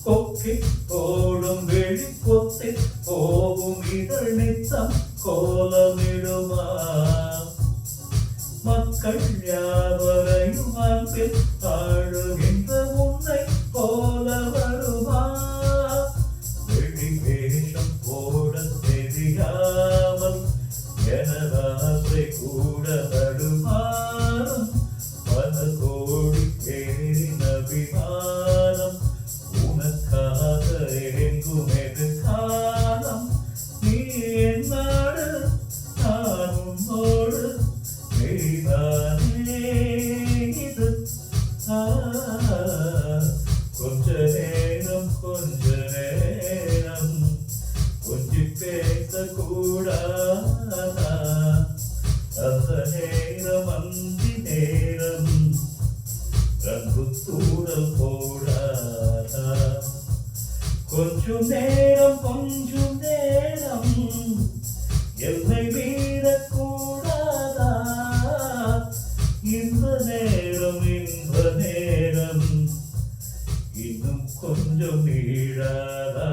கொக்கி போடும் வெளி கொத்தி போகும் இதழ் நித்தம் கோலமிடுமா மக்கள் யாவரையும் அன்பில் ஆளுகின்ற உன்னை போல வருமா வெளி வேஷம் போட தெரியாமல் எனதாசை கூட தடுமாறும் பல கோடி பேரின் அபிமானம் உனக்காக எங்கும் எதிர்காலம் நீ என்னாடு நான் உன்னோடு நீதானே இது கொஞ்ச நேரம் கொஞ்சி பேசக்கூடாதா அந்த நேரம் அந்தி நேரம் ரங்கு தூடல் போடாதா கொஞ்சம் நேரம் எல்லை மீறக்கூடாதா இந்த நேரம் இன்னும் கொஞ்சம் நீடாதா